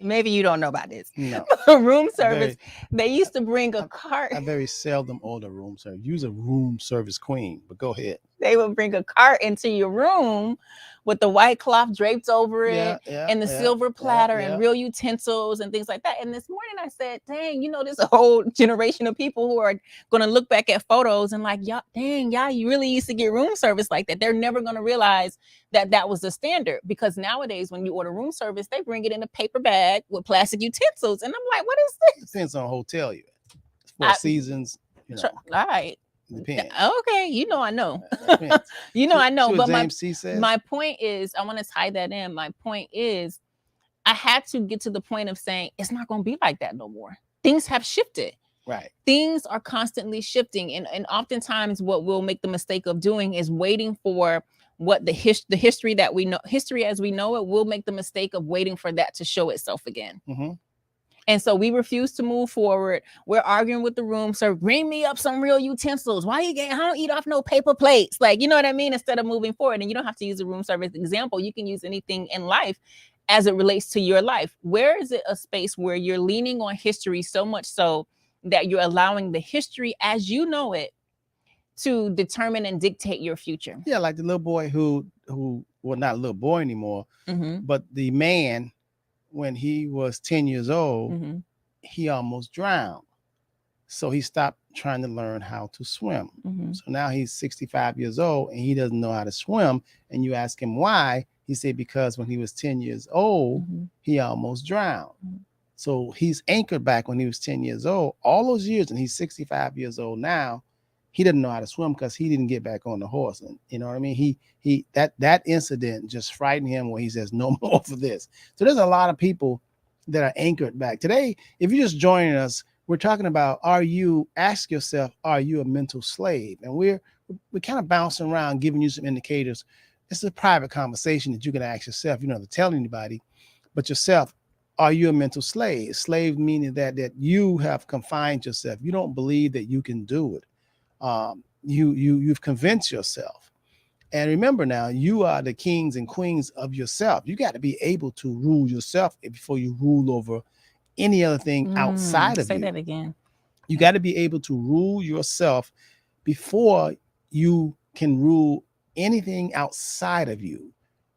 maybe you don't know about this. No. Room service. They used to bring a cart. I very seldom order room service. Use a room service queen, but go ahead. They would bring a cart into your room with the white cloth draped over it and the silver platter and real utensils and things like that. And this morning I said, dang, you know, there's a whole generation of people who are going to look back at photos and like, y'all, dang, y'all, you really used to get room service like that. They're never going to realize that that was the standard, because nowadays when you order room service, they bring it in a paper bag with plastic utensils. And I'm like, what is this? Depends on hotel you're at. 4 seasons. You know. All right. Depends. Okay, you know I know. You know I know. But my point is, I want to tie that in. My point is, I had to get to the point of saying it's not going to be like that no more. Things have shifted. Right. Things are constantly shifting, and oftentimes what we'll make the mistake of doing is waiting for what the history that we know, history as we know it. We'll make the mistake of waiting for that to show itself again. Mm-hmm. And so we refuse to move forward. We're arguing with the room. So bring me up some real utensils. Why you getting? I don't eat off no paper plates. Like, you know what I mean? Instead of moving forward, and you don't have to use a room service example. You can use anything in life as it relates to your life. Where is it a space where you're leaning on history so much so that you're allowing the history as you know it to determine and dictate your future? Yeah, like the little boy who well, not a little boy anymore, but the man, when he was 10 years old, he almost drowned. So he stopped trying to learn how to swim. So now he's 65 years old and he doesn't know how to swim. And you ask him why, he said, because when he was 10 years old, he almost drowned. So he's anchored back when he was 10 years old, all those years, and he's 65 years old now. He didn't know how to swim because he didn't get back on the horse. And you know what I mean? That incident just frightened him, where he says, no more for this. So there's a lot of people that are anchored back. Today, if you're just joining us, we're talking about, ask yourself, are you a mental slave? And we're kind of bouncing around, giving you some indicators. It's a private conversation that you can ask yourself. You don't have to tell anybody, but yourself. Are you a mental slave? Slave meaning that you have confined yourself. You don't believe that you can do it. You've convinced yourself. And remember now, you are the kings and queens of yourself. You got to be able to rule yourself before you rule over any other thing outside of you. Say that again. You got to be able to rule yourself before you can rule anything outside of you.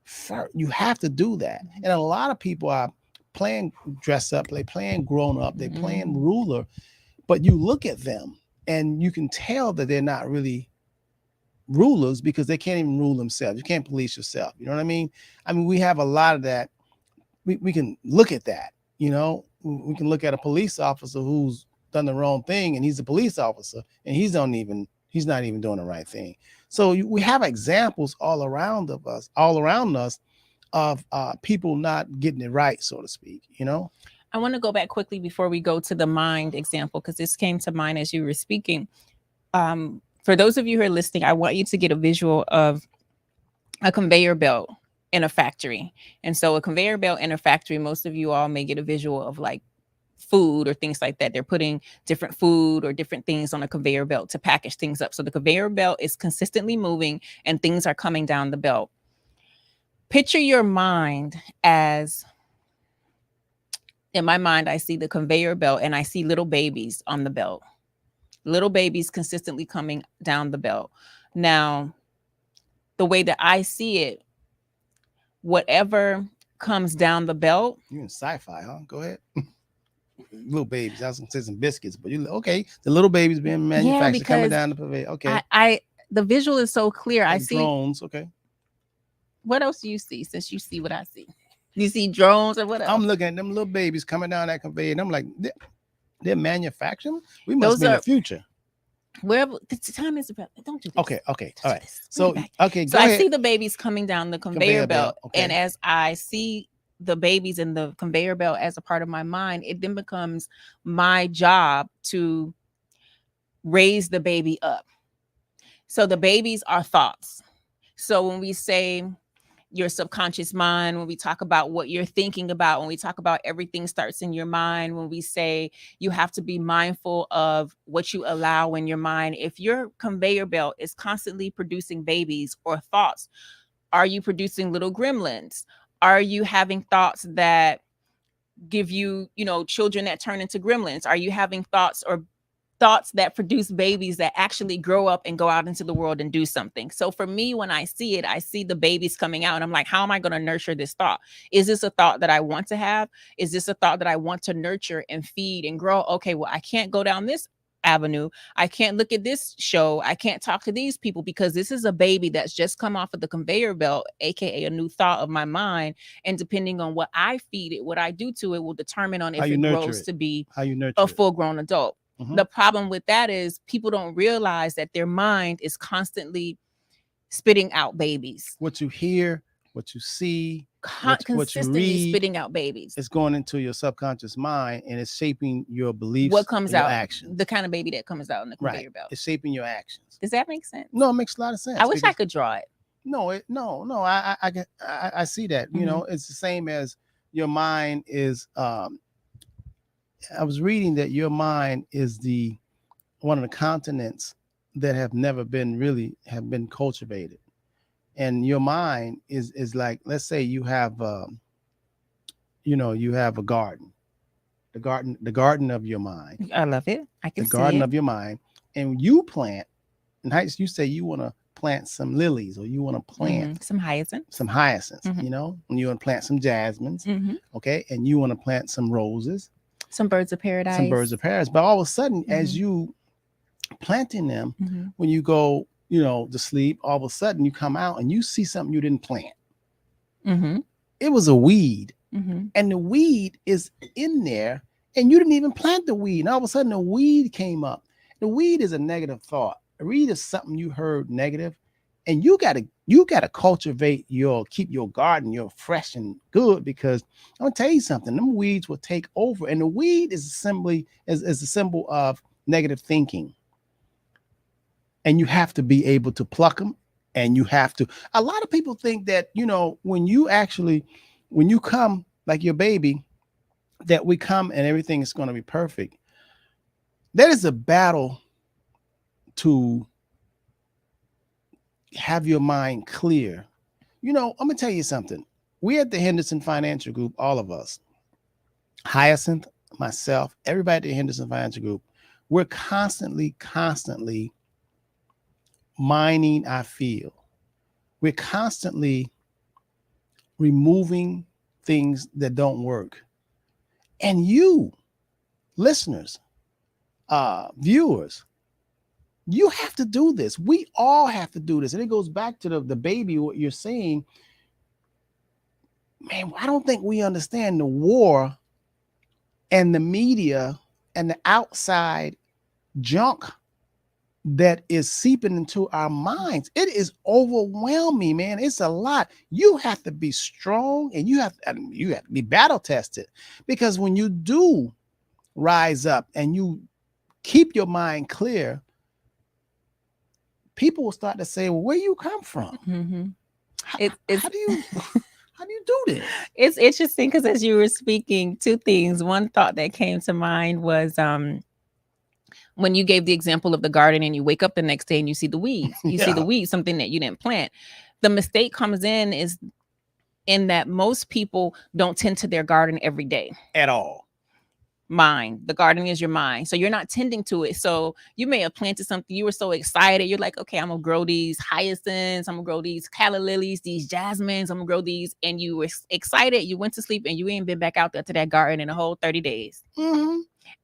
First, you have to do that. And a lot of people are playing dress up, they playing grown up, they playing ruler, but you look at them and you can tell that they're not really rulers because they can't even rule themselves. You can't police yourself. You know what I mean? I mean, we have a lot of that. We can look at that, you know, we can look at a police officer who's done the wrong thing and he's a police officer and he's not even doing the right thing. So we have examples all around us of people not getting it right, so to speak, you know? I want to go back quickly before we go to the mind example, because this came to mind as you were speaking. For those of you who are listening, I want you to get a visual of a conveyor belt in a factory. And so a conveyor belt in a factory, most of you all may get a visual of like food or things like that. They're putting different food or different things on a conveyor belt to package things up. So the conveyor belt is consistently moving and things are coming down the belt. Picture your mind as, in my mind, I see the conveyor belt and I see little babies on the belt. Little babies consistently coming down the belt. Now, the way that I see it, whatever comes down the belt. You're in sci-fi, huh? Go ahead. Little babies. I was gonna say some biscuits, but the little babies being manufactured coming down the conveyor. Okay. The visual is so clear. Like I see drones. Okay. What else do you see? Since you see what I see, you see drones or what else? I'm looking at them little babies coming down that conveyor, and I'm like, they're manufacturing. We must be in the future. Wherever the time is about. Don't do this. Okay. All right. So So I see the babies coming down the conveyor belt, and as I see the babies in the conveyor belt as a part of my mind, it then becomes my job to raise the baby up. So the babies are thoughts. So when we say your subconscious mind, when we talk about what you're thinking about, when we talk about everything starts in your mind, when we say you have to be mindful of what you allow in your mind, if your conveyor belt is constantly producing babies or thoughts, are you producing little gremlins? Are you having thoughts that give you, children that turn into gremlins? Are you having thoughts that produce babies that actually grow up and go out into the world and do something? So for me, when I see it, I see the babies coming out and I'm like, how am I going to nurture this thought? Is this a thought that I want to have? Is this a thought that I want to nurture and feed and grow? Okay, well, I can't go down this avenue. I can't look at this show. I can't talk to these people because this is a baby that's just come off of the conveyor belt, aka a new thought of my mind. And depending on what I feed it, what I do to it will determine on if it grows to be a full-grown adult. Mm-hmm. The problem with that is people don't realize that their mind is constantly spitting out babies. What you hear, what you see, consistently what you read, spitting out babies. It's going into your subconscious mind and it's shaping your beliefs. What comes out, actions. The kind of baby that comes out in the conveyor belt. It's shaping your actions. Does that make sense? No, it makes a lot of sense. I wish I could draw it. No. I see that. Mm-hmm. It's the same as your mind is. I was reading that your mind is one of the continents that have never been cultivated. And your mind is like, let's say you have you have a garden, the garden of your mind. I love it. I can see the garden it. of your mind, and you plant. And you say you want to plant some lilies, or you want to plant some hyacinths. Mm-hmm. And you want to plant some jasmines, okay, and you want to plant some roses, some birds of paradise. But all of a sudden, as you planting them, when you go, to sleep, all of a sudden you come out and you see something you didn't plant. It was a weed, and the weed is in there, and you didn't even plant the weed. And all of a sudden, the weed came up. The weed is a negative thought. A weed is something you heard negative, and you gotta cultivate keep your garden fresh and good, because I'm gonna tell you something. Them weeds will take over, and the weed is a symbol of negative thinking. And you have to be able to pluck them, and you have to. A lot of people think that when you come like your baby, that we come and everything is going to be perfect. That is a battle to have your mind clear. I'm gonna tell you something. We at the Henderson Financial Group, all of us, Hyacinth, myself, everybody at the Henderson Financial Group, we're constantly mining our field. We're constantly removing things that don't work. And you, listeners, viewers, you have to do this. We all have to do this. And it goes back to the baby, what you're saying. Man, I don't think we understand the war and the media and the outside junk that is seeping into our minds. It is overwhelming, man. It's a lot. You have to be strong, and you have to be battle tested, because when you do rise up and you keep your mind clear, people will start to say, well, where you come from? How do you do this? It's interesting because as you were speaking, two things. One thought that came to mind was when you gave the example of the garden and you wake up the next day and you see the weeds. You see the weeds, something that you didn't plant. The mistake comes in that most people don't tend to their garden every day. At all. The garden is your mind. So you're not tending to it. So you may have planted something. You were so excited. You're like, okay, I'm going to grow these hyacinths. I'm going to grow these calla lilies, these jasmines. I'm going to grow these. And you were excited. You went to sleep and you ain't been back out there to that garden in a whole 30 days.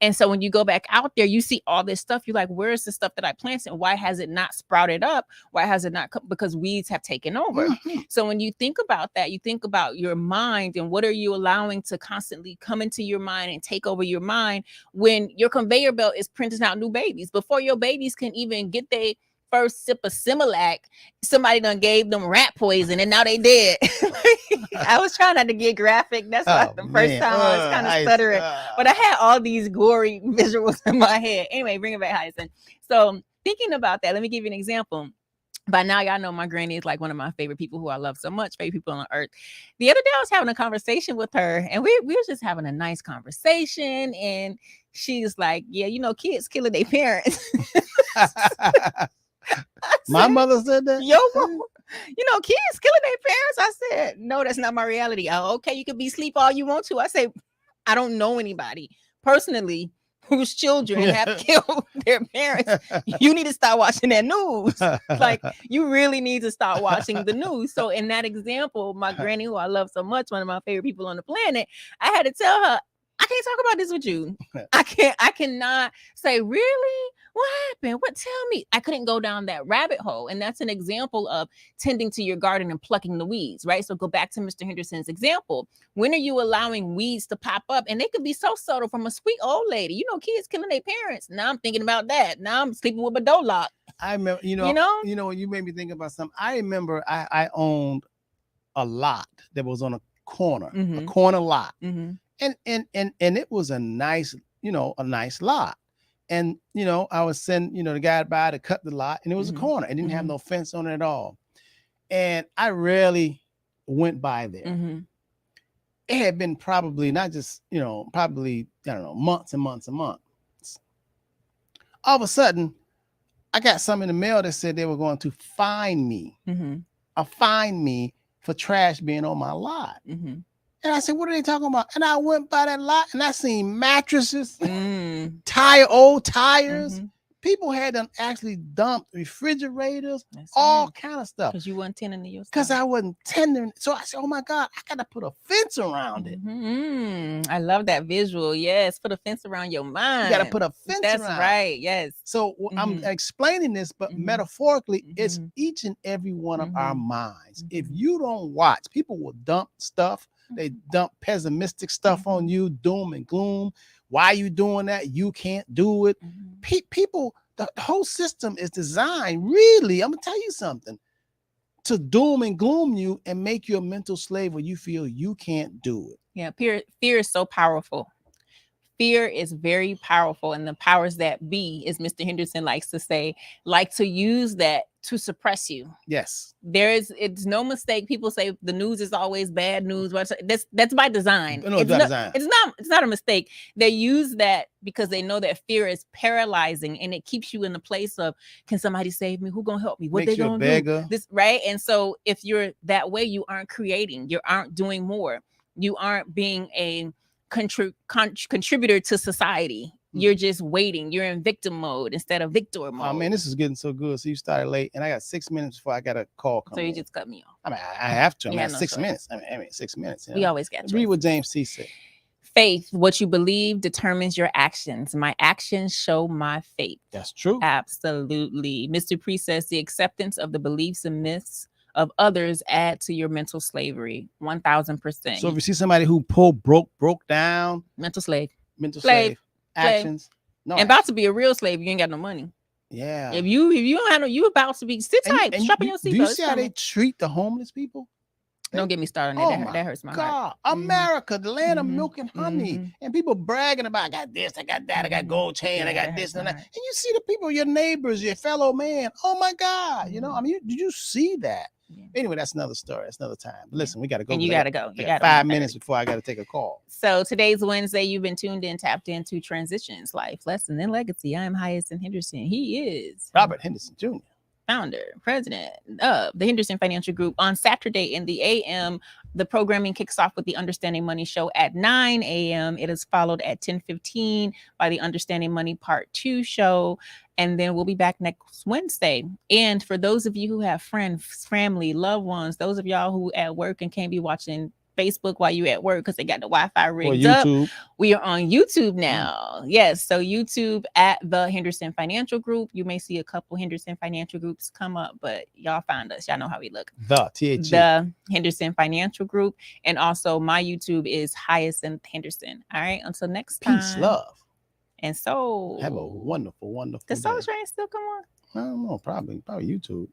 And so when you go back out there, you see all this stuff. You're like, where's the stuff that I planted? Why has it not sprouted up? Why has it not come? Because weeds have taken over. So when you think about that, you think about your mind and what are you allowing to constantly come into your mind and take over your mind when your conveyor belt is printing out new babies. Before your babies can even get their first sip of Similac, somebody done gave them rat poison and now they dead. I was trying not to get graphic. That's why the first time I was kind of stuttering. But I had all these gory visuals in my head. Anyway, bring it back, Hyacinth. So thinking about that, let me give you an example. By now, y'all know my granny is like one of my favorite people who I love so much, favorite people on earth. The other day, I was having a conversation with her, and we were just having a nice conversation. And she's like, yeah, kids killing their parents. My mother said that? Yo, kids killing their parents. I said, no, that's not my reality. Oh, okay, you can be asleep all you want to. I say, I don't know anybody personally whose children have killed their parents. You need to start watching that news. Like, you really need to start watching the news. So in that example, my granny, who I love so much, one of my favorite people on the planet, I had to tell her, I can't talk about this with you. I cannot say, really? What happened? What? Tell me. I couldn't go down that rabbit hole. And that's an example of tending to your garden and plucking the weeds, right? So go back to Mr. Henderson's example. When are you allowing weeds to pop up? And they could be so subtle from a sweet old lady. You know, kids killing their parents. Now I'm thinking about that. Now I'm sleeping with a door lock. I remember, you know, you made me think about something. I remember I owned a lot that was on a corner, a corner lot. And it was a nice lot. And, I was sending, the guy by to cut the lot, and it was a corner. It didn't have no fence on it at all. And I rarely went by there. It had been probably not just, probably, I don't know, months and months and months. All of a sudden, I got something in the mail that said they were going to fine me. Fine me for trash being on my lot. And I said, what are they talking about? And I went by that lot and I seen mattresses, old tires. People had them actually dumped refrigerators, all kind of stuff. Because you weren't tending to your stuff. Because I wasn't tending. So I said, oh my God, I got to put a fence around it. I love that visual. Yes, put a fence around your mind. You got to put a fence around. That's right, yes. So I'm explaining this, but metaphorically, it's each and every one of our minds. If you don't watch, people will dump stuff. They dump pessimistic stuff on you, doom and gloom. Why are you doing that? You can't do it. People, the whole system is designed, really, I'm going to tell you something, to doom and gloom you and make you a mental slave where you feel you can't do it. Yeah, fear is so powerful. Fear is very powerful. And the powers that be, as Mr. Henderson likes to say, like to use that to suppress you. Yes. It's no mistake. People say the news is always bad news. That's by design. No, it's not a mistake. They use that because they know that fear is paralyzing and it keeps you in the place of, can somebody save me? Who gonna help me? What they gonna do? This, right? And so if you're that way, you aren't creating, you aren't doing more. You aren't being a contributor to society. You're just waiting. You're in victim mode instead of victor mode. Oh man, this is getting so good. So you started late, and I got 6 minutes before I got a call coming. So you just cut me off. I mean, I have to. I mean, 6 minutes. I mean, 6 minutes. We always got to read what James T said. Faith, what you believe determines your actions. My actions show my faith. That's true. Absolutely. Mr. Priest says the acceptance of the beliefs and myths of others add to your mental slavery. 1000%. So if you see somebody who broke down, mental slave. Actions. No, and about to be a real slave, you ain't got no money. Yeah. If you don't have no, you about to be sit tight, strap on your seatbelt. Do you see how they treat the homeless people? Don't get me started on that. That hurts my heart. America, the land of milk and honey, and people bragging about, I got this, I got that, I got gold chain, I got this and that. And you see the people, your neighbors, your fellow man. Oh my God, I mean, did you see that? Yeah. Anyway, that's another story. That's another time. But listen, we got to go. And you got to go. You got 5 minutes before I got to take a call. So today's Wednesday. You've been tuned in, tapped into Transitions, Life, Lesson, and Legacy. I am Hyacinth Henderson. He is Robert Henderson Jr., founder, president of the Henderson Financial Group. On Saturday in the AM, the programming kicks off with the Understanding Money Show at 9 a.m. It is followed at 10:15 by the Understanding Money Part 2 show. And then we'll be back next Wednesday. And for those of you who have friends, family, loved ones, those of y'all who at work and can't be watching Facebook while you're at work because they got the Wi-Fi rigged up, we are on YouTube now. Yes, so YouTube at the Henderson Financial Group. You may see a couple Henderson Financial Groups come up, but y'all find us. Y'all know how we look. The Henderson Financial Group. And also my YouTube is Hyacinth Henderson. All right, until next time. Peace, love. And so have a wonderful, wonderful the Soul Train still come on? I don't know, probably YouTube.